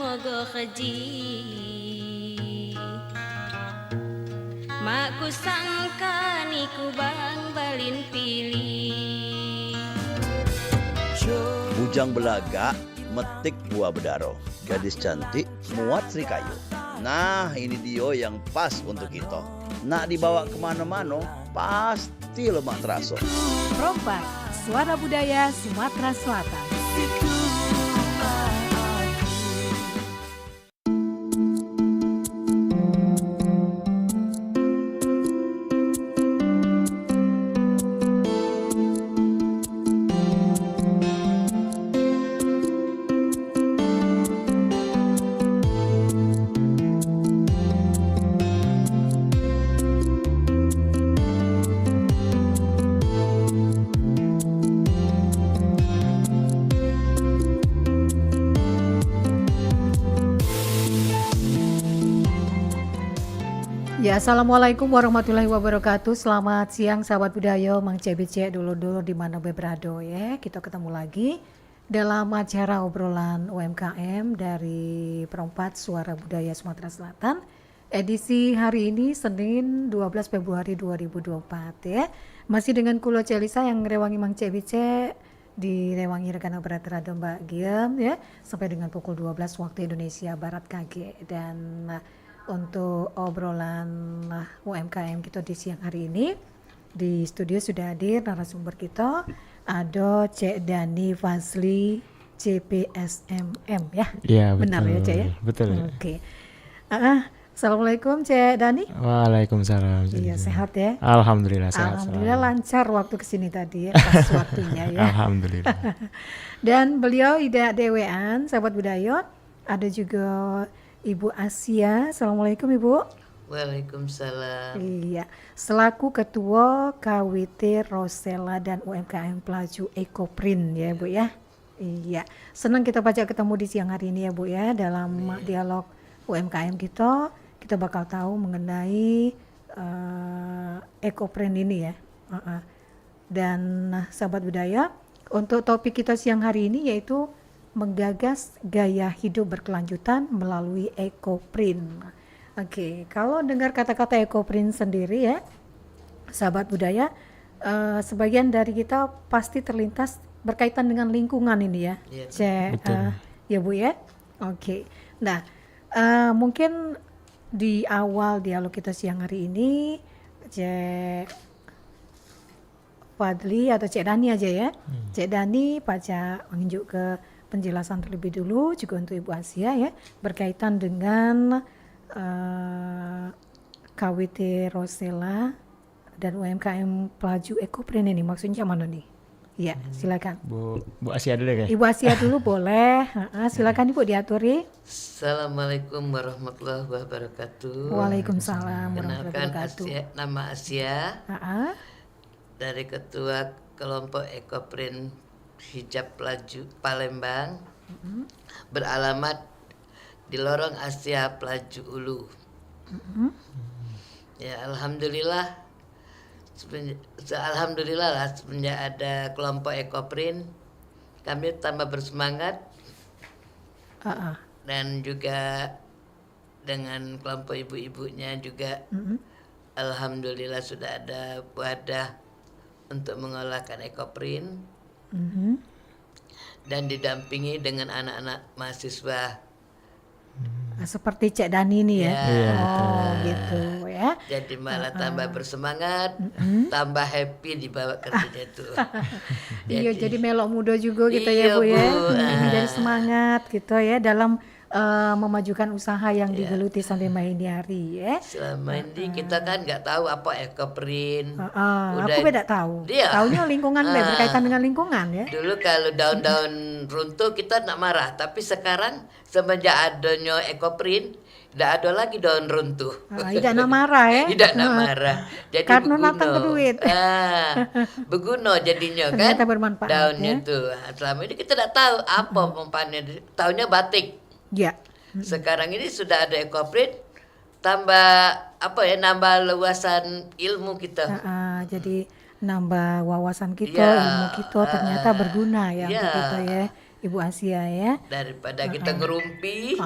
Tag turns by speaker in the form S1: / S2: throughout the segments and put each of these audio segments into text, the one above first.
S1: mogo haji mak kusangka niku bang balin pilih.
S2: Bujang belaga metik buah bedaro. Gadis cantik muat serikayu. Nah ini dia yang pas untuk kita. Nak dibawa kemana-mana pasti lemak teraso.
S3: Rompak, suara budaya Sumatera Selatan. Ya, Assalamualaikum warahmatullahi wabarakatuh. Selamat siang sahabat budaya, Mang Cebice dulu-dulu di mana berado ya. Kita ketemu lagi dalam acara obrolan UMKM dari Perempat Suara Budaya Sumatera Selatan. Edisi hari ini Senin 12 Februari 2024 ya. Masih dengan Kulo Celisa yang rewangi Mang Cebice, direwangi rekan operator Radio Mbak Giem ya, sampai dengan pukul 12 waktu Indonesia Barat KG. Dan untuk obrolan UMKM kita di siang hari ini, di studio sudah hadir narasumber kita, ada Cek Dani Fazli CPSMM ya.
S4: Iya,
S3: benar
S4: betul,
S3: ya Cek ya?
S4: Betul.
S3: Oke. Assalamualaikum Cek Dani.
S4: Waalaikumsalam.
S3: Iya, sehat ya?
S4: Alhamdulillah sehat.
S3: Alhamdulillah lancar waktu kesini tadi ya, pas waktunya ya.
S4: Alhamdulillah.
S3: Dan beliau tidak dewean, sahabat budaya. Ada juga Ibu Asia. Assalamualaikum Ibu.
S5: Waalaikumsalam.
S3: Iya, selaku Ketua KWT Rosella dan UMKM Pelaju Ekoprint ya Bu ya. Iya, senang kita pajak ketemu di siang hari ini ya Bu ya, dalam dialog UMKM kita bakal tahu mengenai Ekoprint ini ya. Dan sahabat budaya, untuk topik kita siang hari ini yaitu menggagas gaya hidup berkelanjutan melalui Ekoprint. Oke, kalau dengar kata-kata Ekoprint sendiri ya, sahabat budaya, sebagian dari kita pasti terlintas berkaitan dengan lingkungan ini ya, ya Bu ya. Oke, nah mungkin di awal dialog kita siang hari ini, Cek Fadli atau Cek Dani aja ya, Cek Dani pajak menunjuk ke penjelasan terlebih dulu juga untuk Ibu Asia ya, berkaitan dengan KWT Rosella dan UMKM Pelaju Ekoprint ini, maksudnya mana nih? Ya, silakan.
S4: Bu Asia dulu ya.
S3: Ibu Asia dulu boleh. Silakan Ibu diaturi.
S5: Assalamualaikum warahmatullahi wabarakatuh.
S3: Waalaikumsalam warahmatullahi
S5: Kenalkan
S3: wabarakatuh.
S5: nama Asia dari Ketua Kelompok Ekoprint Hijab Pelaju Palembang, beralamat di Lorong Asia Pelaju Ulu. Ya alhamdulillah lah semenjak ada kelompok Ekoprint kami tambah bersemangat dan juga dengan kelompok ibu-ibunya juga alhamdulillah sudah ada wadah untuk mengolahkan Ekoprint. Dan didampingi dengan anak-anak mahasiswa
S3: seperti Cek Dani ini ya. Gitu ya.
S5: Jadi malah tambah bersemangat, tambah happy dibawa kerjanya itu.
S3: Iya, jadi melok muda juga gitu ya Bu ya. Jadi semangat gitu ya dalam memajukan usaha yang digeluti sampai ini hari ya.
S5: Selama ini kita kan nggak tahu apa Ekoprint.
S3: Aku beda tahu. Taunya lingkungan berkaitan dengan lingkungan ya.
S5: Dulu kalau daun-daun runtuh kita nak marah, tapi sekarang semenjak adanya Ekoprint tidak ada lagi daun runtuh.
S3: Tidak nak marah ya.
S5: Tidak nak marah. Jadi
S3: karena natang ke duit.
S5: Berguna jadinya kan.
S3: Ternyata bermanfaat
S5: daunnya tuh. Selama ini kita tidak tahu apa manfaatnya. Taunya batik.
S3: Ya.
S5: Sekarang ini sudah ada Ekoprint, tambah nambah luasan ilmu kita.
S3: Jadi nambah wawasan kita, ilmu kita ternyata berguna ya untuk kita ya. Ibu Asia ya.
S5: Daripada kita ngerumpi.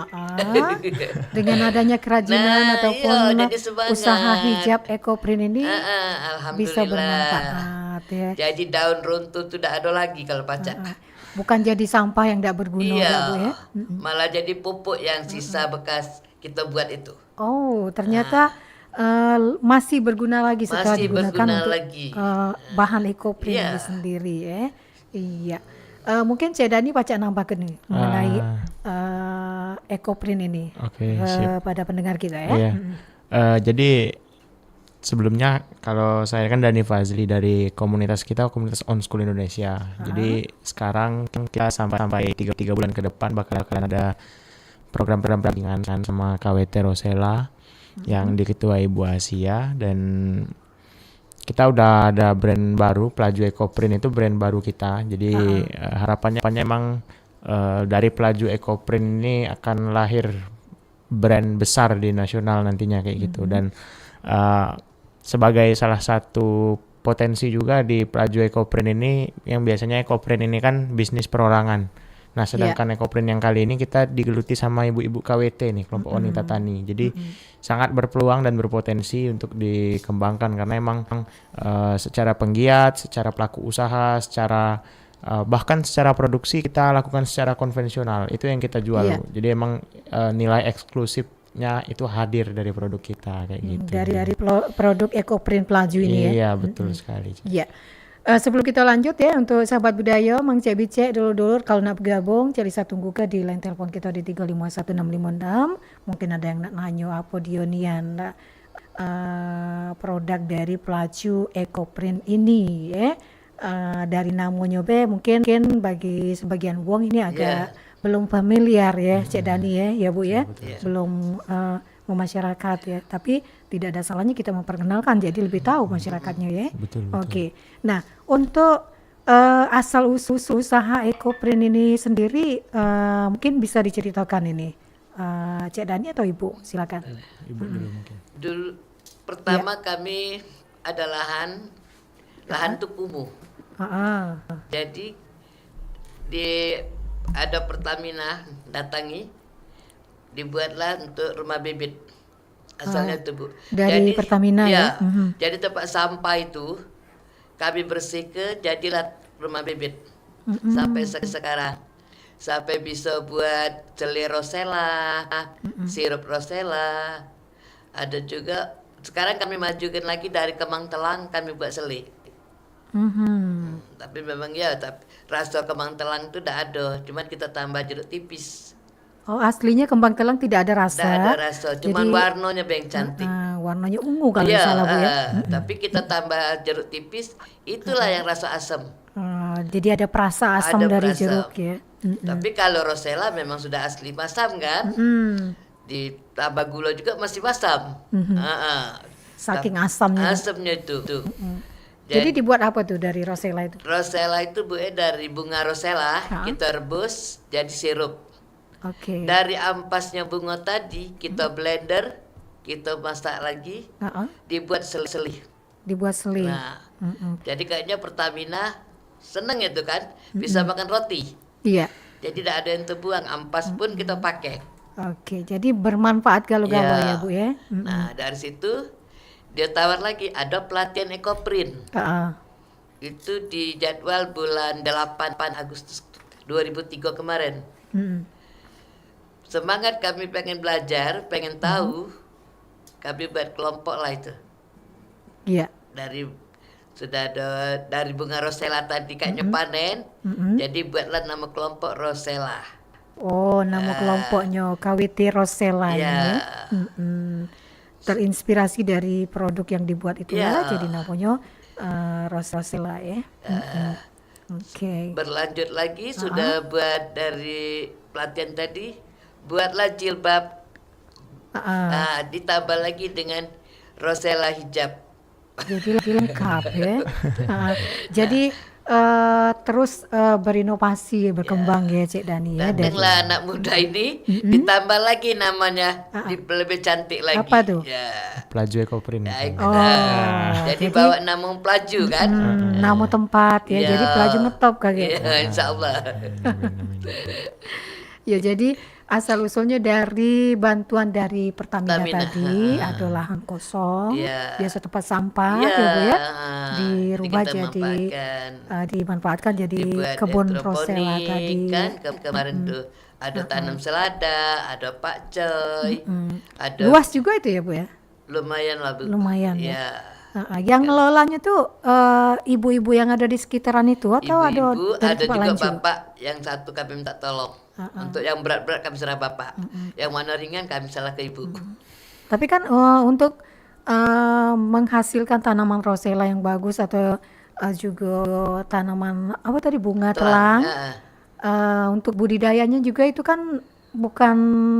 S3: Dengan adanya kerajinan
S5: Nah,
S3: ataupun
S5: iya, jadi semangat.
S3: usaha hijab ekoprint ini
S5: Alhamdulillah.
S3: bisa bermanfaat ya.
S5: Jadi daun runtuh tuh tidak ada lagi kalau pacak.
S3: Bukan jadi sampah yang tidak berguna
S5: Iya,
S3: Bu ya.
S5: malah jadi pupuk yang sisa bekas kita buat itu.
S3: Oh, ternyata masih berguna lagi setelah
S5: Masih
S3: digunakan
S5: berguna
S3: untuk
S5: lagi.
S3: bahan ekoprint
S5: Iya.
S3: itu sendiri ya. Iya. Mungkin Cik Dani baca nambahkan nih mengenai ekoprint ini
S4: Oke, sip.
S3: pada pendengar kita ya.
S4: Iya. Jadi sebelumnya kalau saya kan Dani Fazli dari komunitas On School Indonesia. Jadi sekarang kita sampai 3 bulan ke depan bakalan ada program-program pendampingan sama KWT Rosella yang diketuai Ibu Asia, dan kita udah ada brand baru, Pelaju Ekoprint itu brand baru kita. Jadi harapannya emang dari Pelaju Ekoprint ini akan lahir brand besar di nasional nantinya kayak gitu. Dan sebagai salah satu potensi juga di Pelaju Ekoprint ini, yang biasanya Ekoprint ini kan bisnis perorangan. Nah, sedangkan Ekoprint yang kali ini kita digeluti sama ibu-ibu KWT nih, kelompok wanita tani. Jadi sangat berpeluang dan berpotensi untuk dikembangkan karena emang secara penggiat, secara pelaku usaha, secara bahkan secara produksi kita lakukan secara konvensional. Itu yang kita jual. Jadi emang nilai eksklusifnya itu hadir dari produk kita kayak gitu.
S3: Dari produk Ekoprint Pelaju ini ya.
S4: Iya, betul sekali.
S3: Iya. Sebelum kita lanjut ya, untuk sahabat budaya, Mang Cek Bicek dulur-dulur kalau nak bergabung, cari bisa tunggu ke di line telepon kita di 351656. Mungkin ada yang nak nanyo apa dionian produk dari Pelaju Ekoprint ini ya. Dari namanya be mungkin bagi sebagian wong ini agak belum familiar ya, Cek Dani ya Bu ya. Belum masyarakat ya, tapi tidak ada salahnya kita memperkenalkan jadi lebih tahu masyarakatnya ya.
S4: Betul.
S3: Oke. Nah, untuk asal usaha Ekoprint ini sendiri mungkin bisa diceritakan ini. Cek Dani atau Ibu? Silakan.
S4: Ibu dulu mungkin.
S5: Dulu pertama kami ada lahan untuk kumuh. Jadi ada Pertamina datangi, dibuatlah untuk rumah bibit asalnya itu Bu.
S3: Dari Pertamina ya.
S5: Jadi tempat sampah itu kami bersihkan jadilah rumah bibit sampai sekarang, sampai bisa buat celir Rosella, sirup Rosella. Ada juga sekarang kami majukan lagi dari kemang telang kami buat selik. Tapi memang rasa kemang telang itu tidak ada, cuman kita tambah jeruk tipis.
S3: Oh, aslinya kembang telang tidak ada rasa.
S5: Tidak ada rasa, cuman warnanya yang cantik.
S3: Warnanya ungu kalau salah Bu ya.
S5: Tapi kita tambah jeruk tipis, itulah yang rasa asam.
S3: Jadi ada perasa asam
S5: Ada
S3: dari
S5: perasa.
S3: jeruk ya.
S5: Tapi kalau Rosella memang sudah asli masam kan, ditambah gula juga masih masam.
S3: Saking asamnya.
S5: Asamnya itu.
S3: Jadi dibuat apa tuh dari Rosella itu?
S5: Rosella itu Bu dari bunga Rosella kita rebus jadi sirup.
S3: Oke.
S5: Dari ampasnya bunga tadi kita blender, kita masak lagi, dibuat selih.
S3: Dibuat selih.
S5: Nah, jadi kayaknya Pertamina seneng itu kan, bisa makan roti.
S3: Iya.
S5: Jadi tidak ada yang terbuang, ampas pun kita pakai.
S3: Oke, jadi bermanfaat galau-galau ya Bu ya.
S5: Nah, dari situ dia tawar lagi ada pelatihan Ekoprint. Itu di jadwal bulan 8 Agustus 2003 kemarin. Semangat kami pengen belajar, pengen tahu, kami buat kelompok lah itu.
S3: Iya.
S5: Sudah ada dari bunga Rosella tadi kayaknya panen, jadi buatlah nama kelompok Rosella.
S3: Oh, nama kelompoknya KWT Rosella ya. Terinspirasi dari produk yang dibuat itu jadi namanya Rosella ya. Oke.
S5: Berlanjut lagi sudah buat dari pelatihan tadi. Buatlah jilbab, ditambah lagi dengan Rosella hijab.
S3: Jadi lengkap ya. Jadi terus berinovasi, berkembang ya Cik Dani ya.
S5: Datanglah anak muda ini, ditambah lagi namanya, lebih cantik lagi.
S3: Apa tuh?
S5: Ya.
S4: Pelaju Ekoprint.
S5: Ya, itu
S3: Oh,
S5: dah. Jadi bawa nama pelaju kan.
S3: Nama tempat ya,
S5: Ya.
S3: jadi pelaju ngetop kaget.
S5: Ya, insya Allah.
S3: Ya jadi asal usulnya dari bantuan dari Pertamina,
S5: Pertamina,
S3: tadi ada lahan kosong,
S5: Ya.
S3: biasa tempat sampah
S5: Ya,
S3: ya Bu ya,
S5: jadi
S3: dirubah
S5: kita
S3: jadi
S5: manfaatkan.
S3: dimanfaatkan jadi
S5: Dibuat
S3: kebun
S5: hidroponik,
S3: rosella tadi.
S5: kan kemarin tuh ada tanam selada, ada pakcoy, ada
S3: Luas juga itu ya Bu ya,
S5: lumayan lah Bu.
S3: lumayan ya.
S5: Ya.
S3: Yang ngelolanya tuh ibu-ibu yang ada di sekitaran itu atau ada
S5: Ibu-ibu,
S3: dari
S5: ada
S3: tempat
S5: juga
S3: lain juga?
S5: bapak yang satu kami minta tolong. Untuk yang berat-berat kami serah bapak, yang mana ringan kami serah ke ibu.
S3: Tapi kan untuk menghasilkan tanaman rosella yang bagus atau juga tanaman apa tadi bunga telang, untuk budidayanya juga itu kan bukan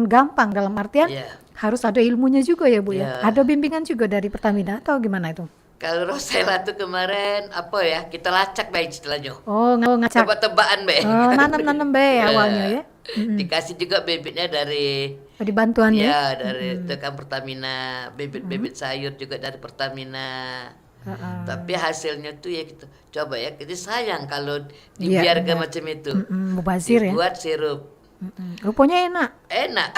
S3: gampang, dalam artian
S5: Iya.
S3: harus ada ilmunya juga ya Bu ya.
S5: Iya.
S3: Ada bimbingan juga dari Pertamina atau gimana itu?
S5: Kalau rosella tuh kemarin apa ya, kita lacak baik istilahnya.
S3: Oh, ngacak.
S5: Tebak-tebakan be.
S3: Nanam-nanam be awalnya ya.
S5: Dikasih juga bibitnya dari
S3: Di bantuan ya.
S5: ya dari tekan Pertamina, bibit-bibit sayur juga dari Pertamina. Tapi hasilnya tuh ya gitu. Coba ya, jadi sayang kalau dibiarkan macam itu.
S3: Mubazir ya.
S5: Buat sirup.
S3: Rupanya enak.
S5: Enak.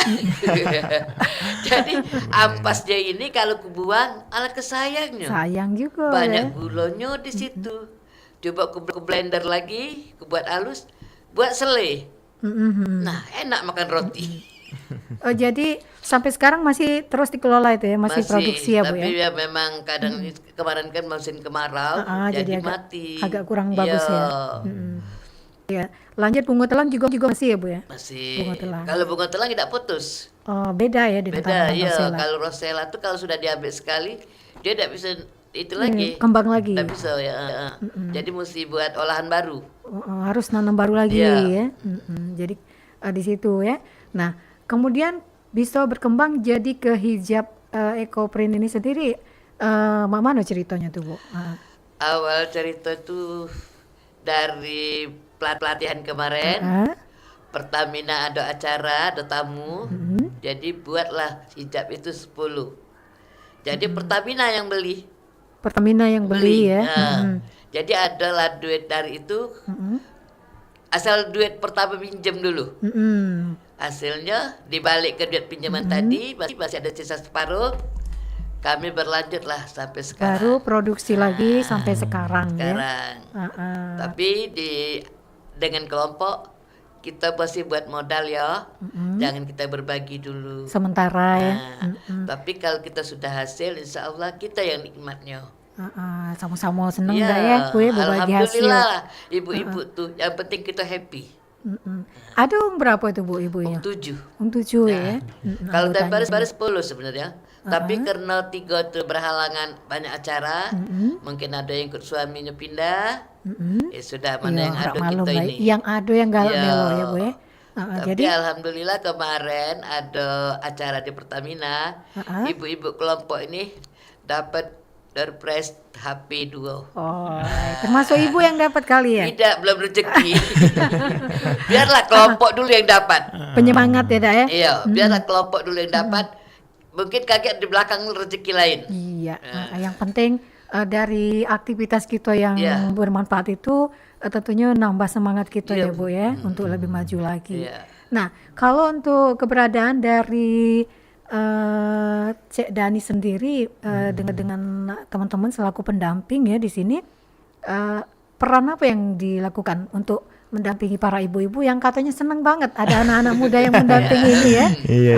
S5: Jadi ampasnya ini kalau kubuang ala kesayangnya.
S3: Sayang juga
S5: Banyak
S3: ya.
S5: gulanya di situ. Coba ku blender lagi, ku buat halus, buat selai. Nah, enak makan roti.
S3: Oh, jadi sampai sekarang masih terus dikelola itu ya, masih produksi ya Bu
S5: tapi
S3: ya.
S5: ya memang kadang kemarin kan musim kemarau,
S3: Jadi
S5: jadi
S3: agak-
S5: mati.
S3: agak kurang bagus
S5: Iya.
S3: ya. Ya, lanjut bunga telang juga masih ya Bu ya.
S5: Masih.
S3: Bunga telang.
S5: Kalau bunga telang tidak putus.
S3: Oh, beda ya dengan
S5: Beda,
S3: tanaman
S5: ya.
S3: rosella.
S5: Kalau rosella tuh kalau sudah diambil sekali, dia tidak bisa itu lagi.
S3: Kembang lagi.
S5: Tidak bisa ya. Jadi mesti buat olahan baru.
S3: Harus nanam baru lagi
S5: Iya.
S3: ya. Jadi di situ ya. Nah, kemudian bisa berkembang jadi ke hijab ekoprint ini sendiri. Mana ceritanya tuh Bu?
S5: Awal cerita tuh dari pelatihan kemarin. Pertamina ada acara, ada tamu. Jadi buatlah hijab itu 10. Jadi Pertamina yang beli.
S3: Pertamina yang beli ya.
S5: Nah, jadi adalah duit dari itu. Asal duit pertama pinjam dulu. Hasilnya dibalik ke duit pinjaman tadi, masih ada sisa separuh. Kami berlanjutlah sampai sekarang.
S3: Baru produksi lagi sampai sekarang ya.
S5: Sekarang. Tapi dengan kelompok kita masih buat modal ya. Jangan kita berbagi dulu.
S3: Sementara ya.
S5: Tapi kalau kita sudah hasil, insya Allah kita yang nikmatnya.
S3: Sama-sama seneng dah ya Bu ya berbagi hasil.
S5: Alhamdulillah ibu-ibu tuh, yang penting kita happy.
S3: Ada berapa itu Bu ibunya?
S5: 7.
S3: 7 ya.
S5: Kalau dari baris 10 sebenarnya. Tapi karena 3 itu berhalangan banyak acara, mungkin ada yang ikut suaminya pindah. Ya sudah, mana yang ada kita ini.
S3: Yang ada yang galak
S5: Iya.
S3: melo ya Bu ya.
S5: Tapi
S3: Jadi
S5: alhamdulillah kemarin ada acara di Pertamina, ibu-ibu kelompok ini dapat door prize HP duo.
S3: termasuk ibu yang dapat kali ya.
S5: Tidak, belum rezeki. Biarlah kelompok dulu yang dapat.
S3: Penyemangat ya Dak ya.
S5: Iya, biarlah kelompok dulu yang dapat. Mungkin kaget di belakang rezeki lain.
S3: Iya. Yang penting dari aktivitas kita yang bermanfaat itu tentunya nambah semangat kita ya Bu ya untuk lebih maju lagi.
S5: Iya.
S3: Nah, kalau untuk keberadaan dari Cek Dani sendiri dengan teman-teman selaku pendamping ya di sini, peran apa yang dilakukan untuk mendampingi para ibu-ibu yang katanya senang banget ada anak-anak muda yang mendampingi ini ya,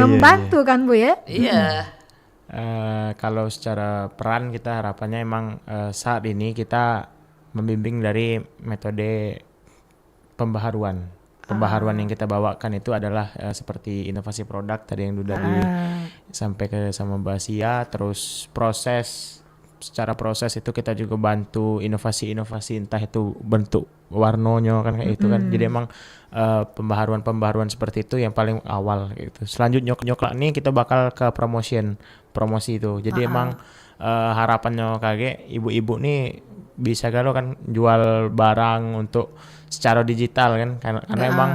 S3: membantu kan Bu ya?
S5: Iya.
S4: Kalau secara peran kita harapannya emang saat ini kita membimbing dari metode pembaharuan. Pembaharuan yang kita bawakan itu adalah seperti inovasi produk tadi yang udah sampai ke sama Mbak Sia, terus proses secara proses itu kita juga bantu inovasi-inovasi, entah itu bentuk warnanya kan kayak itu kan. Jadi emang pembaharuan seperti itu yang paling awal gitu. Selanjutnya nyoklat nih kita bakal ke promosi itu. Jadi emang harapannya kage ibu-ibu nih bisa kalau kan jual barang untuk secara digital kan, karena emang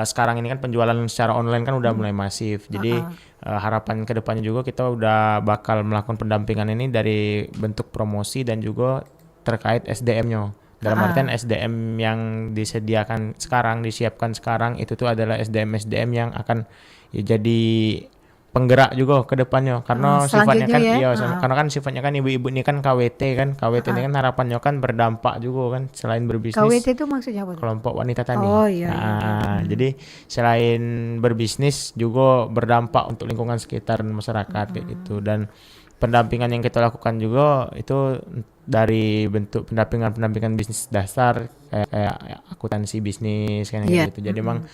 S4: sekarang ini kan penjualan secara online kan udah mulai masif. Jadi harapan kedepannya juga kita udah bakal melakukan pendampingan ini dari bentuk promosi dan juga terkait SDM-nya. Dalam artian SDM yang disiapkan sekarang itu tuh adalah SDM yang akan ya jadi penggerak juga ke depannya, karena sifatnya kan karena kan sifatnya kan ibu-ibu ini kan KWT ini kan harapannya kan berdampak juga kan, selain berbisnis.
S3: KWT itu maksudnya apa?
S4: Kelompok wanita tani. Jadi selain berbisnis juga berdampak untuk lingkungan sekitar dan masyarakat kayak gitu. Dan pendampingan yang kita lakukan juga itu dari bentuk pendampingan bisnis dasar kayak akuntansi bisnis kan gitu. Jadi emang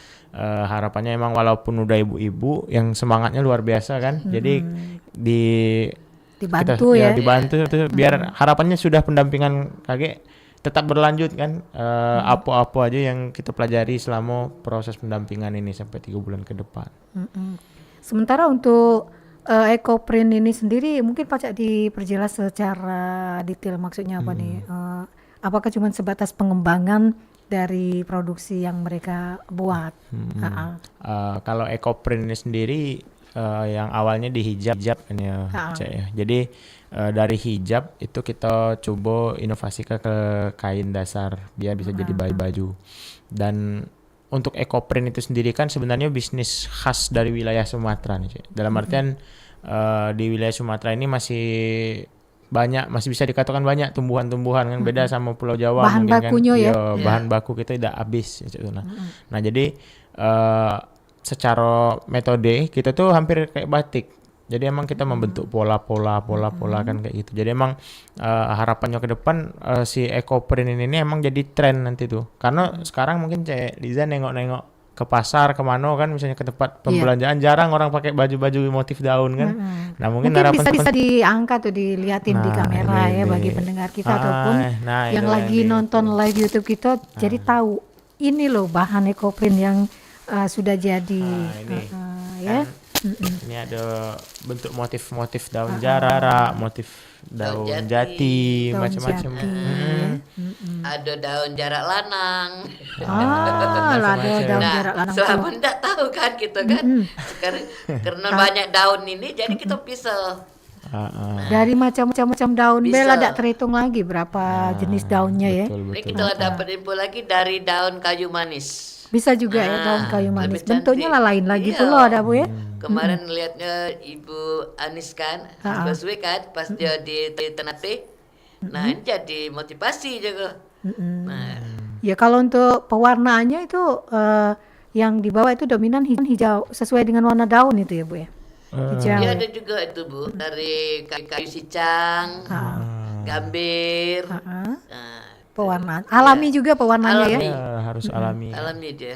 S4: harapannya emang walaupun udah ibu-ibu yang semangatnya luar biasa kan. Jadi
S3: dibantu
S4: dibantu itu biar harapannya sudah pendampingan KG tetap berlanjut kan. Apa-apa aja yang kita pelajari selama proses pendampingan ini sampai 3 bulan ke depan.
S3: Sementara untuk Ecoprint ini sendiri mungkin Pak Cak diperjelas secara detail maksudnya apa nih? Apakah cuma sebatas pengembangan dari produksi yang mereka buat?
S4: Kalau Ecoprint ini sendiri yang awalnya di hijab kan ya, Cak ya. Jadi dari hijab itu kita coba inovasi ke kain dasar biar bisa jadi baju. Dan untuk Ecoprint itu sendiri kan sebenarnya bisnis khas dari wilayah Sumatera nih, Cik. Dalam artian di wilayah Sumatera ini masih bisa dikatakan banyak tumbuhan-tumbuhan kan, beda sama Pulau Jawa
S3: bahan
S4: mungkin
S3: bakunya
S4: kan. Bahan baku kita tidak habis gitu. Nah jadi secara metode kita tuh hampir kayak batik. Jadi emang kita membentuk pola-pola kan kayak gitu. Jadi emang harapannya ke depan si Ecoprint ini emang jadi tren nanti tuh. Karena sekarang mungkin Cek Liza nengok-nengok ke pasar kemana kan, misalnya ke tempat pembelanjaan jarang orang pakai baju-baju motif daun kan. Nah mungkin
S3: bisa diangkat tuh dilihatin di kamera ya bagi pendengar kita ataupun yang lagi nonton live YouTube kita, jadi tahu ini loh bahan Ecoprint yang sudah jadi ya.
S4: Ini ada bentuk motif-motif daun jarak, motif daun jati, macam-macam.
S5: Ada daun jarak lanang.
S3: Ada daun jarak lanang.
S5: Selama enggak tahu kan gitu kan. Karena banyak daun ini jadi kita bisa
S3: dari macam-macam daun bela tidak terhitung lagi berapa jenis daunnya ya.
S5: Ini kita dapat info lagi dari daun kayu manis.
S3: Bisa juga ya daun kayu manis. Bentuknya lah lain lagi tuh loh ada Bu ya.
S5: Kemarin lihatnya Ibu Anis kan, Baswe kan, pas dia di Ternate. Nah ini jadi motivasi juga.
S3: Ya kalau untuk pewarnaannya itu yang di bawah itu dominan hijau sesuai dengan warna daun itu ya Bu ya. Hijau.
S5: Iya ada juga itu Bu, dari kayu sicang, gambir.
S3: Pewarnaan alami juga pewarnaannya
S5: alami.
S4: Harus alami.
S5: Alami dia.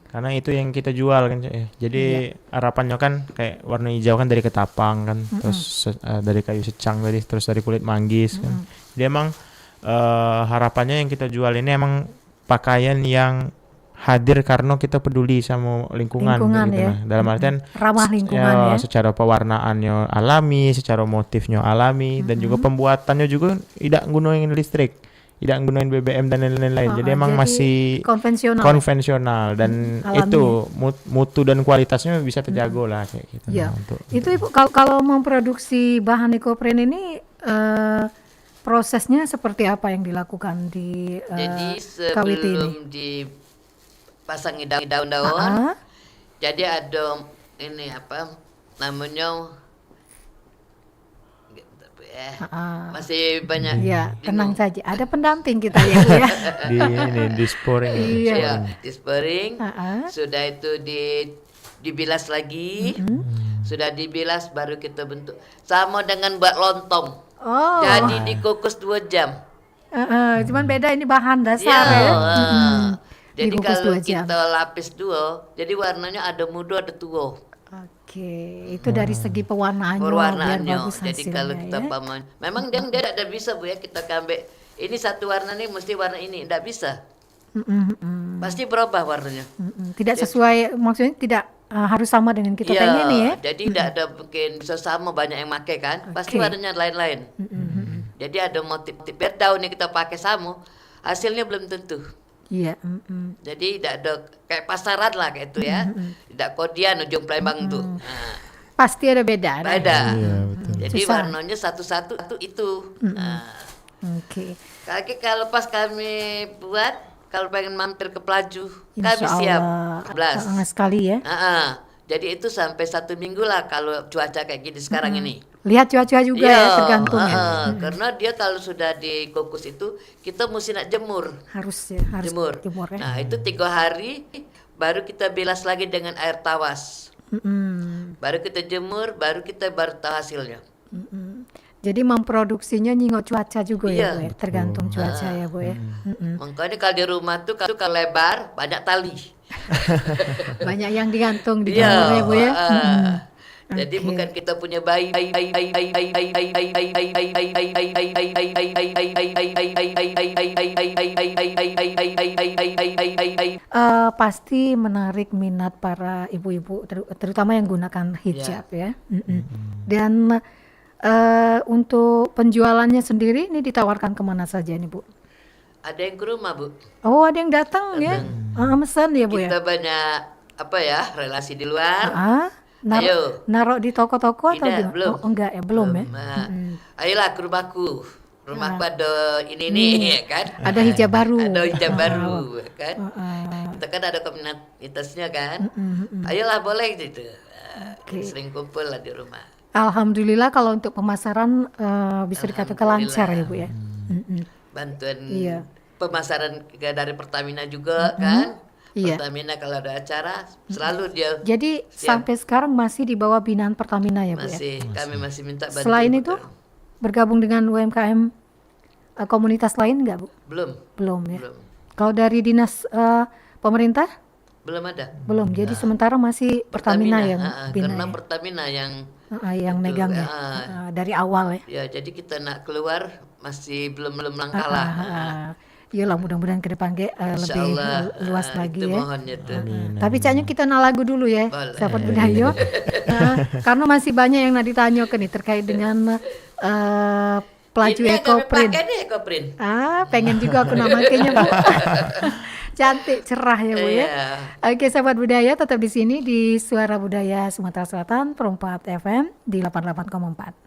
S4: Karena itu yang kita jual kan, jadi harapannya kan kayak warna hijau kan dari ketapang kan, terus dari kayu secang tadi, terus dari kulit manggis kan. Jadi emang harapannya yang kita jual ini emang pakaian yang hadir karena kita peduli sama lingkungan gitu
S3: ya.
S4: Nah. Dalam artian
S3: ramah lingkungan ya.
S4: Secara pewarnaannya alami, secara motifnya alami, dan juga pembuatannya juga tidak gunain listrik, tidak gunain BBM dan lain-lain. Jadi emang masih konvensional dan itu mutu dan kualitasnya bisa terjaga lah kayak gitu.
S3: Ya. Itu Ibu kalau memproduksi bahan Ecoprint ini prosesnya seperti apa yang dilakukan di
S5: jadi
S3: KWT ini?
S5: sebelum dipasangi daun-daun, jadi ada ini apa namanya? Masih banyak.
S3: Iya, tenang saja. Ada pendamping kita ya.
S4: di sporing.
S5: Iya, di sporing. Sudah itu dibilas lagi. Sudah dibilas baru kita bentuk. Sama dengan buat lontong. Jadi dikukus 2 jam.
S3: Cuman beda ini bahan dasar ya.
S5: Jadi kalau kita lapis 2, jadi warnanya ada muda ada tua.
S3: Oke, itu dari segi pewarnaannya biar
S5: Perwarnaannya.
S3: bagus
S5: Jadi kalau
S3: hasilnya
S5: kita
S3: ya.
S5: paman, memang dia tidak bisa Bu ya kita ambil ini satu warna nih mesti warna ini, tidak bisa. Pasti berubah warnanya.
S3: Tidak sesuai, maksudnya tidak harus sama dengan kita
S5: Iya,
S3: pengen ya.
S5: jadi tidak ada mungkin bisa sama banyak yang pakai kan, pasti
S3: Oke.
S5: warnanya lain-lain. Jadi ada motif biar daun yang kita pakai sama, hasilnya belum tentu.
S3: Iya.
S5: Jadi tidak ada kayak pasaran lah kayak itu ya, tidak kodian ujung Palembang tuh. Nah,
S3: Pasti ada beda.
S5: beda.
S4: Iya, betul.
S5: Jadi
S3: Susah.
S5: warnanya satu-satu itu. Nah,
S3: Oke.
S5: kalau pas kami buat, kalau pengen mampir ke Pelaju,
S3: Insya
S5: kami siap.
S3: Allah. Sangat sekali ya.
S5: Jadi itu sampai 1 minggu lah kalau cuaca kayak gini sekarang ini.
S3: Lihat cuaca juga
S5: Iya,
S3: ya, tergantung ya.
S5: Karena dia kalau sudah dikukus itu kita mesti nak jemur.
S3: Harus
S5: Jemur.
S3: ya.
S5: Nah itu 3 hari baru kita bilas lagi dengan air tawas. Baru kita jemur, baru tahu hasilnya.
S3: Jadi memproduksinya nyingok cuaca juga
S5: Iya.
S3: ya Bu ya, tergantung cuaca ya Bu ya.
S5: Makanya kalau di rumah tuh kalau lebar banyak tali.
S3: Banyak yang digantung di
S5: Iya.
S3: kamar ya Bu ya.
S5: Jadi
S3: Oke.
S5: bukan kita punya bayi
S3: Pasti menarik minat para ibu-ibu terutama yang gunakan hijab ya. Dan untuk penjualannya sendiri ini ditawarkan kemana saja nih Bu?
S5: Ada yang ke rumah Bu.
S3: Oh ada yang datang ya? Mesen ya Bu ya?
S5: Kita banyak apa ya relasi di luar. Ayo.
S3: Naruh di toko-toko atau
S5: Tidak,
S3: gimana?
S5: belum.
S3: Oh enggak ya, belum ya?
S5: Nah, ayolah ke rumahku. Rumahku ada ini nih ya kan.
S3: Ada hijab baru.
S5: Ada hijab baru ya kan. Kita kan ada komunitasnya kan. Ayolah boleh gitu. Sering kumpul lah di rumah.
S3: Alhamdulillah kalau untuk pemasaran bisa dikatakan lancar ya Bu ya.
S5: Bantuan
S3: Iya.
S5: pemasaran dari Pertamina juga kan.
S3: Iya.
S5: Pertamina kalau ada acara selalu dia
S3: Jadi sampai sekarang masih di bawah binaan Pertamina ya Bu ya.
S5: kami masih minta bantuan.
S3: Selain itu bergabung dengan UMKM komunitas lain enggak Bu?
S5: belum
S3: Ya. Kalau dari dinas pemerintah
S5: belum ada.
S3: belum. Jadi sementara masih Pertamina yang bina
S5: karena
S3: ya.
S5: Pertamina yang
S3: Yang megang ya. Dari awal ya.
S5: ya jadi kita nak keluar masih belum langkah lah.
S3: Iyalah mudah-mudahan ke depan lebih
S5: Insyaallah,
S3: luas lagi
S5: itu
S3: ya.
S5: mohonnya tuh.
S3: Tapi caknya kita lagu dulu ya,
S5: Boleh.
S3: sahabat Budayo. Karena masih banyak yang nak ditanyakan nih terkait dengan Pelaju
S5: Ini yang kami
S3: Ekoprint.
S5: pakai nih Ekoprint.
S3: Pengen juga aku namakainya Bu. Cantik, cerah ya Bu ya.
S5: Iya.
S3: Oke sahabat budaya tetap di sini di Suara Budaya Sumatera Selatan Perempat FM di 88,4.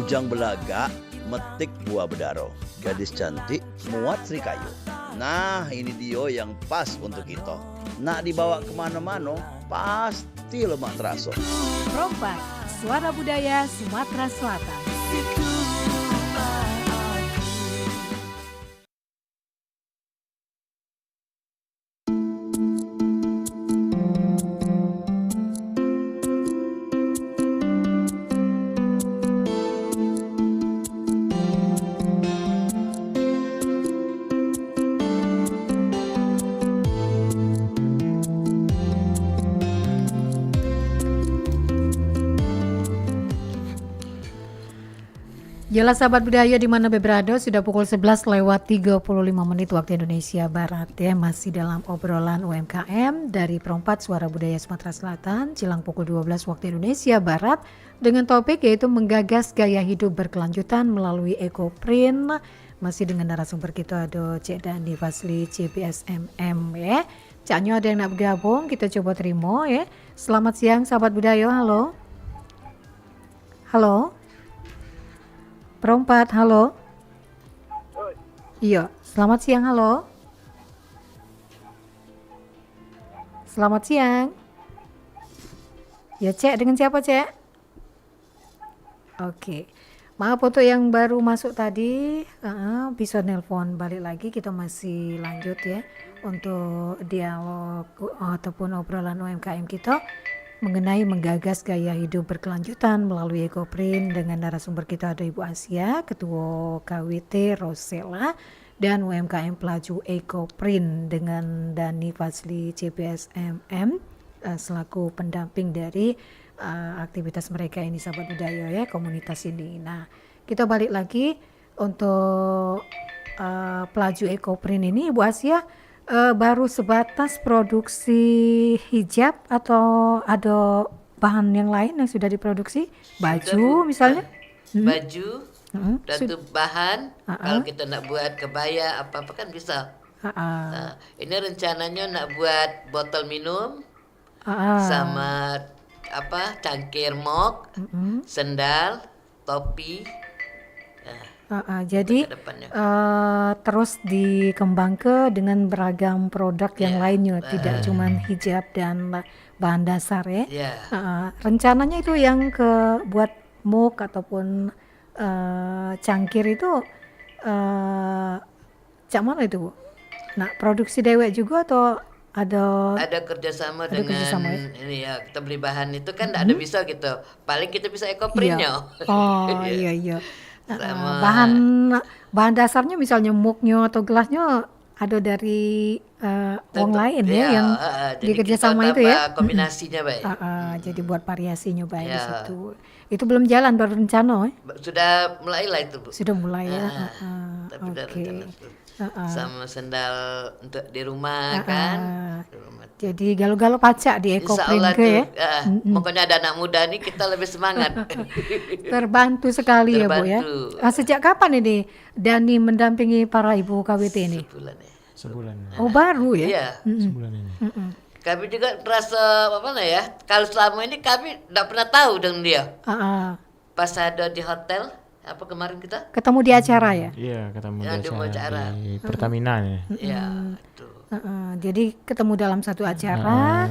S2: bujang belaga, metik buah bedaro. Gadis cantik, muat Srikayu. Nah, ini dia yang pas untuk kita. Nak dibawa kemana-mana, pasti lemak terasa.
S3: Perompak, suara budaya Sumatera Selatan. Jelas sahabat budaya di mana berada, sudah pukul 11 lewat 35 menit waktu Indonesia Barat ya. Masih dalam obrolan UMKM dari Perompak Suara Budaya Sumatera Selatan, jelang pukul 12 waktu Indonesia Barat, dengan topik yaitu menggagas gaya hidup berkelanjutan melalui EcoPrint. Masih dengan narasumber kita ada Cik Dani Fazli CBSMM ya. Caknya ada yang nak bergabung, kita coba terima ya. Selamat siang sahabat budaya, halo. Halo. Perompak, halo. Iya, selamat siang, halo. Selamat siang. Ya, Cek, dengan siapa, Cek? Oke. Maaf untuk yang baru masuk tadi, bisa nelpon balik lagi, kita masih lanjut ya untuk dialog ataupun obrolan UMKM kita mengenai menggagas gaya hidup berkelanjutan melalui EcoPrint. Dengan narasumber kita ada Ibu Asia, Ketua KWT Rosella, dan UMKM Pelaju EcoPrint dengan Dani Fazli CBSMM selaku pendamping dari aktivitas mereka ini sahabat budaya ya, komunitas ini. Nah, kita balik lagi untuk Pelaju EcoPrint ini, Ibu Asia. Baru sebatas produksi hijab atau ada bahan yang lain yang sudah diproduksi? Baju misalnya?
S5: Baju, dan tuh bahan, kalau kita nak buat kebaya apa-apa kan bisa. Nah, ini rencananya nak buat botol minum, sama apa cangkir mok, sendal, topi.
S3: Jadi terus dikembangkan dengan beragam produk yang lainnya, tidak cuma hijab dan bahan dasar ya. Rencananya itu yang buat muk ataupun cangkir itu cak mana itu Bu? Nah, produksi dewek juga atau ada
S5: kerjasama
S3: ada
S5: dengan
S3: kerjasama ya?
S5: ini ya, kita beli bahan itu kan tidak ada bisa gitu, paling kita bisa EcoPrintnya.
S3: Oh iya.
S5: Sama
S3: Bahan dasarnya misalnya muknya atau gelasnya ada dari orang lain ya yang dikerjasama itu ya.
S5: Kombinasinya baik.
S3: Jadi buat variasinya baik di situ. Itu belum jalan, baru rencana ya?
S5: Sudah mulai lah itu Bu.
S3: Sudah mulai ya.
S5: Tapi udah
S3: Oke.
S5: rencana tuh. Sama sendal untuk di rumah kan. Di rumah.
S3: Jadi galau-galau pacak di
S5: Insya
S3: EcoPrint
S5: Allah
S3: ke
S5: tuh,
S3: ya.
S5: pokoknya ada anak muda nih kita lebih semangat.
S3: Terbantu sekali ya Bu ya.
S5: Terbantu.
S3: Sejak kapan ini Dani mendampingi para ibu KWT ini?
S5: Sebulan ya.
S4: Sebulan.
S3: Oh baru ya?
S5: Iya.
S4: Sebulan ini.
S5: Kami juga merasa apa ya? Kalau selama ini kami tidak pernah tahu dengan dia. Pas ada di hotel, apa kemarin kita?
S3: Ketemu di acara ya?
S4: Iya, ketemu
S5: Ya, di acara.
S4: di Pertamina ya.
S5: Iya, itu.
S3: Jadi ketemu dalam satu acara,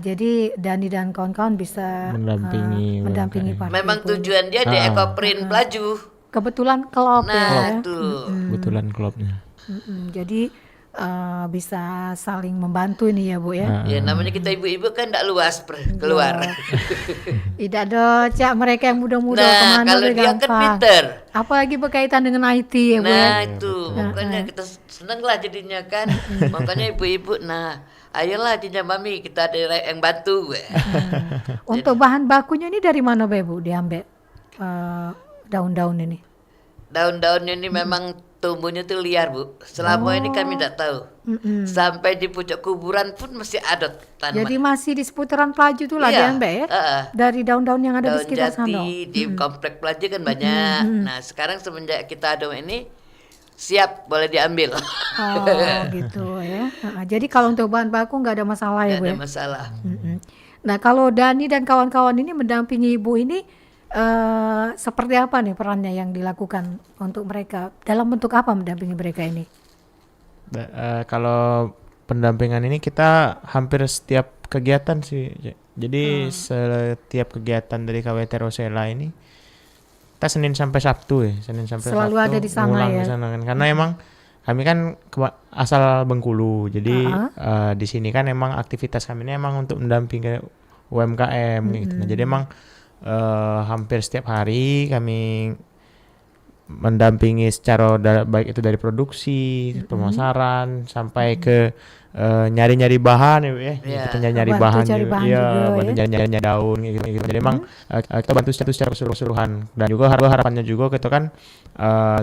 S3: jadi Dani dan kawan-kawan bisa mendampingi para
S5: Memang
S3: ibu.
S5: tujuan dia di EcoPrint Pelaju.
S3: Kebetulan klub
S5: Nah,
S3: ya.
S5: itu.
S4: Kebetulan klubnya.
S3: Jadi bisa saling membantu ini ya Bu ya.
S5: Ya namanya kita ibu-ibu kan tidak luas keluar.
S3: Tidak ada cak mereka yang muda-muda
S5: Nah,
S3: kemana
S5: kalau
S3: udah
S5: dia kan
S3: gampang.
S5: pinter.
S3: Apalagi berkaitan dengan IT ya Bu ya.
S5: Nah itu, makanya kita seneng lah jadinya kan. Makanya ibu-ibu, nah ayolah jadinya mami kita ada yang bantu.
S3: Untuk bahan bakunya ini dari mana Bu diambil daun-daun ini?
S5: Daun-daunnya ini memang tumbuhnya tuh liar Bu. Selama ini kami tidak tahu. Sampai di pucuk kuburan pun masih ada tanaman.
S3: Jadi masih di seputaran Pelaju tuh lah
S5: Iya,
S3: diambil ya? Dari daun-daun yang ada di
S5: daun
S3: sekitar sana.
S5: jati di komplek Pelaju kan banyak. Nah sekarang semenjak kita ada ini siap boleh diambil.
S3: Oh gitu ya. Jadi kalau untuk bahan baku nggak ada masalah ya
S5: Nggak
S3: Bu
S5: ada
S3: ya?
S5: masalah.
S3: Nah kalau Dani dan kawan-kawan ini mendampingi Ibu ini seperti apa nih perannya yang dilakukan untuk mereka? Dalam bentuk apa mendampingi mereka ini?
S4: Kalau pendampingan ini kita hampir setiap kegiatan sih. Jadi setiap kegiatan dari KWT Rosella ini kita Senin sampai Sabtu ya. Senin sampai
S3: Selalu
S4: Sabtu
S3: ada di sana
S4: ngulang
S3: ya?
S4: di sana kan. Karena emang kami kan asal Bengkulu. Jadi di sini kan emang aktivitas kami ini emang untuk mendampingi UMKM gitu. Nah, jadi emang hampir setiap hari kami mendampingi secara baik itu dari produksi, pemasaran sampai ke nyari-nyari bahan ya, Bu, ya.
S5: Iya.
S4: Kita nyari
S3: Bantu
S4: bahan
S3: cari
S4: juga.
S3: bahan
S4: Iya,
S3: juga,
S4: bantu
S3: ya.
S4: nyari daun gitu. Jadi emang kita bantu secara keseluruhan dan juga harapannya juga kita kan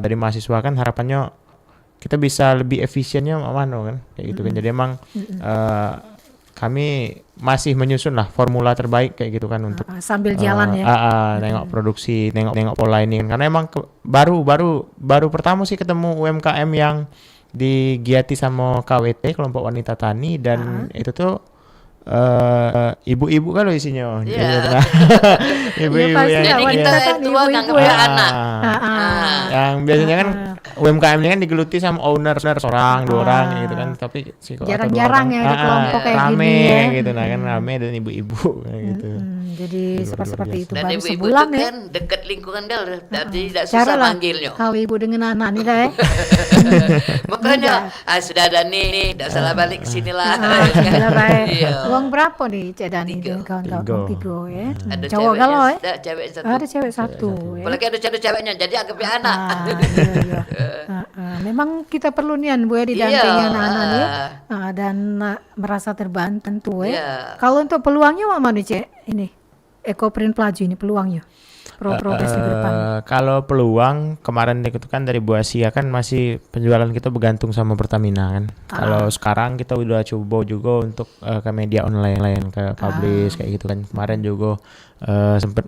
S4: dari mahasiswa kan harapannya kita bisa lebih efisiennya mana kan kayak gitu kan. Jadi emang kami masih menyusun lah formula terbaik kayak gitu kan untuk
S3: Sambil jalan ya.
S4: nengok produksi, nengok pola ini kan. Karena emang baru pertama sih ketemu UMKM yang digiati sama KWT kelompok wanita tani dan itu tuh ibu-ibu kan loh isinya.
S5: Iya.
S4: Gitu kan. Ibu-ibu
S3: pasti
S4: yang
S3: lah,
S5: Jadi
S3: wanita
S5: kita
S3: tani,
S5: tua
S3: ibu-ibu
S5: nganggap
S3: ya.
S5: dia anak.
S4: Yang biasanya kan UMKM-nya kan digeluti sama owner seorang, dua orang gitu kan, tapi
S3: Jarang-jarang ya ada kelompok kayak
S4: rame
S3: gini ya.
S4: gitu, nah kan rame dan ibu-ibu kayak gitu.
S3: Jadi seperti itu
S5: Dan
S3: baru
S5: ibu-ibu itu
S3: sebulan ya.
S5: kan dekat lingkungan dia, jadi tidak
S3: Cara
S5: susah
S3: lah
S5: manggilnya.
S3: kalau ibu dengan anak nih dah ya.
S5: Makanya sudah ada nih, tidak salah balik ke sini lah.
S3: Alhamdulillah baik.
S5: Iya.
S3: Uang berapa nih Cik Dani
S5: Tiga.
S3: dengan kawan-kawan? Tiga ya.
S5: Ada
S3: Cowok
S5: ceweknya,
S3: galau ya.
S5: ada cewek satu.
S3: Ada cewek satu ya.
S5: Apalagi ada ceweknya, jadi anggapnya anak.
S3: Iya. Memang kita perlu nian Bu ya didampingi
S5: Iya.
S3: anak-anak nih dan merasa terbantu ya.
S5: Iya.
S3: Kalau untuk peluangnya mana nih Cik? Ini Ekoprint Pelaju ini peluangnya. Progres ke depan.
S4: Kalau peluang kemarin itu kan dari Bu Asia kan masih penjualan kita bergantung sama Pertamina kan. Kalau sekarang kita udah coba juga untuk ke media online ke publish kayak gitu kan. Kemarin juga sempet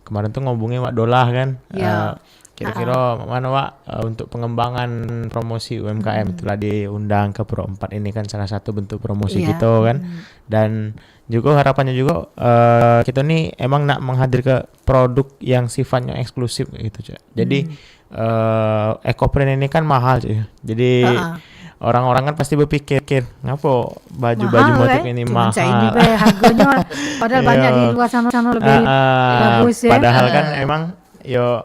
S4: kemarin tuh ngobungi Wak Dolah kan.
S3: Iya.
S4: Kira-kira mana Wak untuk pengembangan promosi UMKM itulah diundang ke Pro 4 ini kan salah satu bentuk promosi
S3: Iya.
S4: gitu kan. Dan juga harapannya juga kita nih emang nak menghadir ke produk yang sifatnya eksklusif gitu Cak. Jadi Ekoprint ini kan mahal cuy. Jadi orang-orang kan pasti berpikir ngapa baju-baju motif ini
S3: Cuma
S4: mahal.
S3: ini be harganya padahal banyak di luar sana lebih bagus ya.
S4: Padahal kan emang yo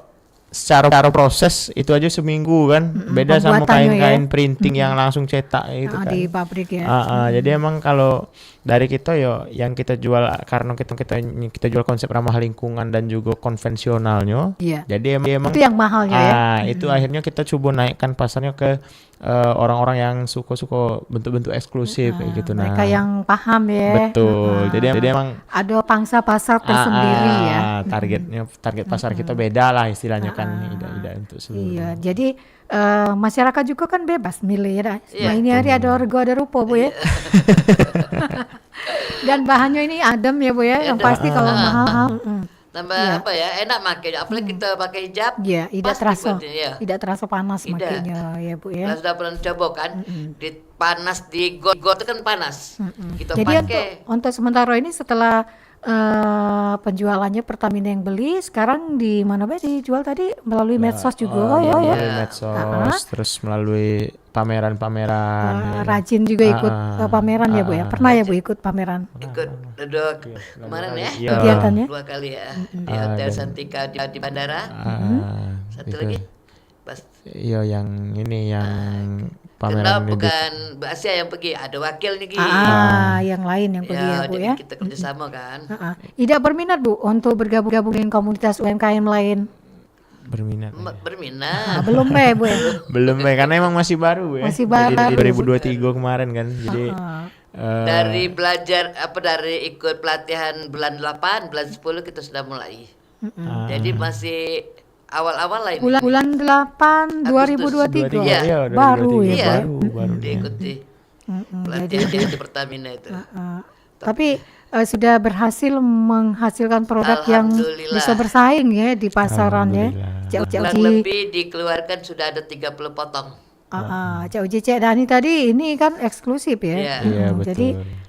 S4: secara proses itu aja seminggu kan. Beda sama
S3: pembuatannya
S4: kain-kain
S3: ya.
S4: printing yang langsung cetak gitu kan.
S3: Di pabrik ya.
S4: Jadi emang kalau dari kita yo yang kita jual karena kita jual konsep ramah lingkungan dan juga konvensionalnya.
S3: Iya.
S4: Jadi emang
S3: Itu yang mahalnya ya.
S4: itu akhirnya kita coba naikkan pasarnya ke orang-orang yang suka bentuk-bentuk eksklusif kayak gitu. Nah,
S3: Mereka yang paham ya.
S4: betul. Jadi emang
S3: Ada pangsa pasar tersendiri ya.
S4: target pasar kita beda lah istilahnya kan, tidak untuk seluruh.
S3: Iya, jadi masyarakat juga kan bebas milih ya.
S5: Iya.
S3: Nah, ini hari ada harga ada rupa Bu ya. Dan bahannya ini adem ya Bu ya. Yang pasti kalau mahal.
S5: Tambah apa ya, enak makanya. Apalagi kita pakai hijab.
S3: Ya, tidak
S5: pas
S3: terasa,
S5: dibuatin, ya.
S3: tidak terasa panas
S5: Tidak.
S3: makanya ya Bu ya.
S5: Kita sudah pernah coba kan, di panas di got itu kan panas. Kita
S3: Jadi
S5: pakai.
S3: untuk sementara ini setelah penjualannya Pertamina yang beli, sekarang di mana Be dijual tadi melalui medsos juga ya.
S4: Melalui medsos, terus melalui pameran-pameran.
S3: Rajin juga ikut pameran ya Bu ya. Pernah ya Bu ikut pameran?
S5: Ikut duduk kemarin ya,
S4: Iya.
S3: Kegiatannya?
S5: 2 kali ya di Hotel Santika di bandara. Satu lagi pas
S4: Iya yang ini yang
S5: karena
S4: pameran
S5: bukan Mbak Asia yang pergi, ada wakil nih Ki.
S3: Yang lain yang pergi ya Bu
S5: jadi
S3: ya.
S5: kita kerjasama kan.
S3: Tidak berminat Bu untuk bergabung dengan komunitas UMKM lain?
S4: berminat.
S5: Berminat.
S3: Belum Be Bu ya?
S4: Belum karena emang masih baru ya.
S3: Masih baru.
S4: Jadi 2023 kemarin kan. Jadi
S5: Dari belajar dari ikut pelatihan bulan 8, bulan 10 kita sudah mulai. Jadi masih awal-awal lah ini.
S3: Bulan 8 2023.
S5: Iya.
S3: Baru ya.
S5: Iya.
S4: baru.
S5: Diikuti pelatihan di Pertamina itu.
S3: Tapi sudah berhasil menghasilkan produk yang
S5: Alhamdulillah.
S3: bisa bersaing ya di pasaran ya.
S5: Kurang lebih dikeluarkan sudah ada 30 potong.
S3: Cak Uji, Cak Dani tadi ini kan eksklusif ya.
S5: Iya.
S4: Iya,
S3: Jadi
S4: betul.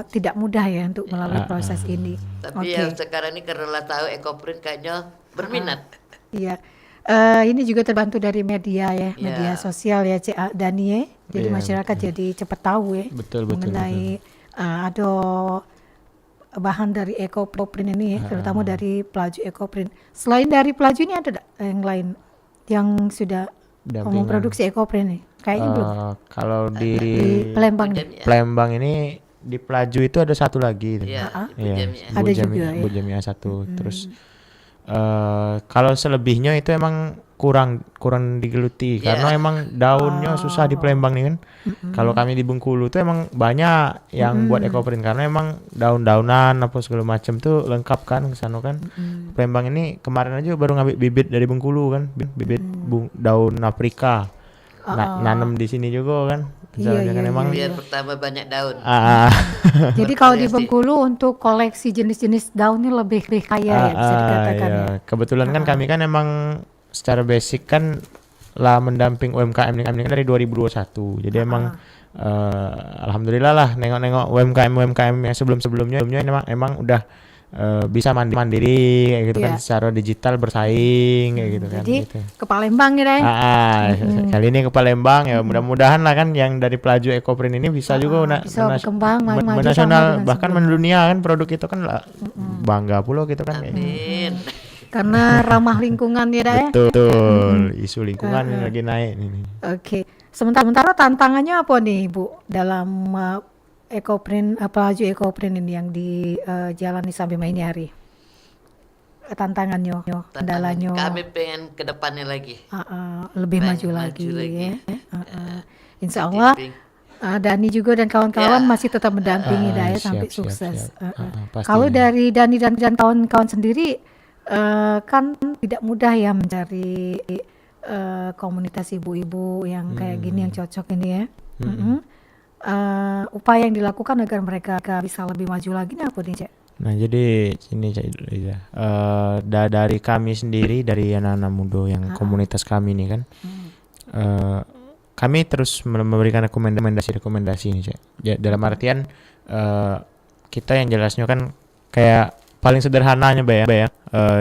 S3: tidak mudah ya untuk melalui proses ini.
S5: Tapi yang sekarang ini karena lah tahu ekoprint kayaknya berminat.
S3: Iya. Ini juga terbantu dari media ya, media sosial ya Cak Dani ya. Jadi
S4: Iya,
S3: masyarakat jadi cepat tahu ya
S4: Betul.
S3: mengenai ada bahan dari ekoprint ini ya, terutama dari pelaju ekoprint. Selain dari pelaju ini ada yang lain yang sudah
S4: Dampingan.
S3: memproduksi ekoprint nih? Kayaknya belum.
S4: Kalau di
S3: Di Palembang nih.
S4: Palembang ini di Pelaju itu ada satu lagi.
S5: Iya,
S4: Iya,
S5: Jamia.
S3: Ada juga ya.
S4: Bu Jamia satu. Terus kalau selebihnya itu emang kurang digeluti karena emang daunnya susah di Palembang nih kan. Kalau kami di Bengkulu tuh emang banyak yang buat ekoprint karena emang daun-daunan apa segala macam tuh lengkap kan ke sana kan. Palembang ini kemarin aja baru ngambil bibit dari Bengkulu kan, bibit daun Afrika. Nanam di sini juga kan. Misalnya kan emang
S5: Biar pertama banyak daun.
S3: Jadi kalau di Bengkulu untuk koleksi jenis-jenis daunnya lebih kaya ya bisa dikatakan
S4: iya.
S3: ya.
S4: Kebetulan kan kami kan emang secara basic kan lah mendamping UMKM ini kan dari 2021. Jadi emang alhamdulillah lah nengok-nengok UMKM yang sebelumnya emang udah bisa mandiri kayak gitu kan, secara digital bersaing kayak gitu kan.
S3: Jadi
S4: Gitu.
S3: ke Palembang ya Day?
S4: Kali ini ke Palembang ya mudah-mudahan lah kan yang dari Pelaju Ekoprint ini bisa juga
S3: bisa berkembang, maju
S4: nasional
S3: sama
S4: bahkan
S3: dengan
S4: mendunia kan produk itu kan lah bangga pula gitu kan.
S5: Amin.
S3: karena ramah lingkungan ya Day?
S4: Betul, isu lingkungan yang lagi naik ini.
S3: Oke. Sementara tantangannya apa nih Bu dalam ekoprint Pelaju ekoprint ini yang dijalani sampai ini hari? Tantangannya, kendalanya
S5: Kami pengen ke depannya lagi.
S3: lebih
S5: Pengen
S3: maju lagi ya.
S5: lagi.
S3: Insya Allah
S5: Camping.
S3: Dani juga dan kawan-kawan masih tetap mendampingi Daya sampai
S4: siap,
S3: sukses.
S4: siap. Pastinya.
S3: Kalau dari Dani dan kawan-kawan sendiri kan tidak mudah ya mencari komunitas ibu-ibu yang kayak gini yang cocok ini ya. Upaya yang dilakukan agar mereka bisa lebih maju lagi nih apa nih Cek?
S4: Nah jadi sini Liza, dari kami sendiri dari anak-anak muda yang komunitas kami ini kan, kami terus memberikan rekomendasi nih Cek. Dalam artian kita yang jelasnya kan kayak paling sederhananya ya,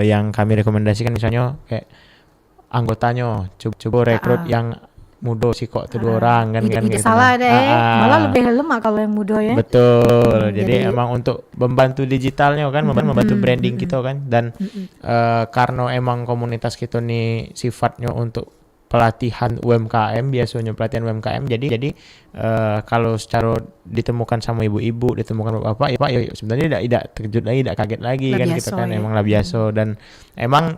S4: yang kami rekomendasikan misalnya kayak anggotanya coba rekrut yang muda sih kok tuh 2 orang kan
S3: Ide
S4: gitu
S3: salah
S4: kan.
S3: deh, malah lebih lemah kalau yang muda ya.
S4: Betul. Jadi emang untuk membantu digitalnya kan, membantu branding kita kan, dan karena emang komunitas kita nih sifatnya untuk pelatihan UMKM, biasanya pelatihan UMKM. Jadi kalau secara ditemukan sama ibu-ibu, ditemukan bapak, ya Pak, ya sebenarnya tidak terkejut lagi, tidak kaget lagi kan gitu kan, emang lah biasa dan emang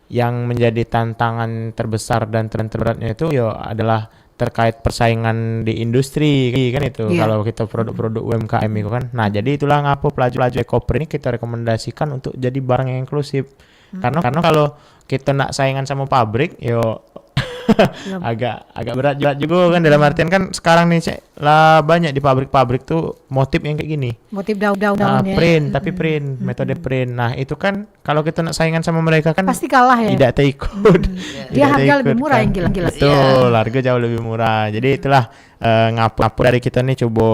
S4: yang menjadi tantangan terbesar dan terberatnya itu ya adalah terkait persaingan di industri kan itu. Kalau kita produk-produk UMKM itu kan. Nah, jadi itulah ngapa Pelaju Ekoprint ini kita rekomendasikan untuk jadi barang yang inklusif. Karena kalau kita nak saingan sama pabrik yo agak berat juga kan, dalam artian kan sekarang nih Cek, lah banyak di pabrik-pabrik tuh motif yang kayak gini.
S3: Motif daun-daun ya.
S4: Print, tapi print, metode print. Nah, itu kan kalau kita nak saingan sama mereka kan
S3: Pasti kalah ya.
S4: tidak terikut.
S3: Dia harga lebih murah yang gila-gila.
S4: Betul, harga jauh lebih murah. Jadi itulah ngapu dari kita nih coba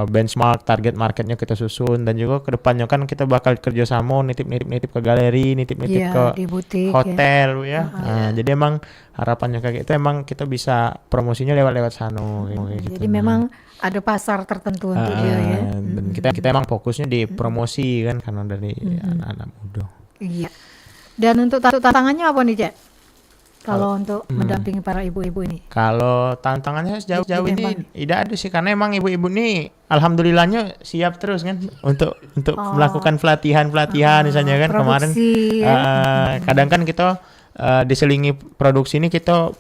S4: benchmark target marketnya kita susun, dan juga kedepannya kan kita bakal kerjasama nitip ke galeri, nitip ke
S3: di butik,
S4: hotel ya. Nah, jadi emang harapannya kayak gitu, emang kita bisa promosinya lewat sana kayak gitu.
S3: Jadi memang ada pasar tertentu untuk dia ya.
S4: Dan kita emang fokusnya di promosi kan karena dari anak-anak muda.
S3: Iya. Dan untuk tantangannya apa nih Cek? Kalau untuk mendampingi para ibu-ibu ini?
S4: Kalau tantangannya sejauh ini tidak ada sih, karena emang ibu-ibu nih alhamdulillahnya siap terus kan untuk melakukan pelatihan misalnya kan.
S3: Produksi,
S4: kemarin kadang kan kita diselingi produksi ini kita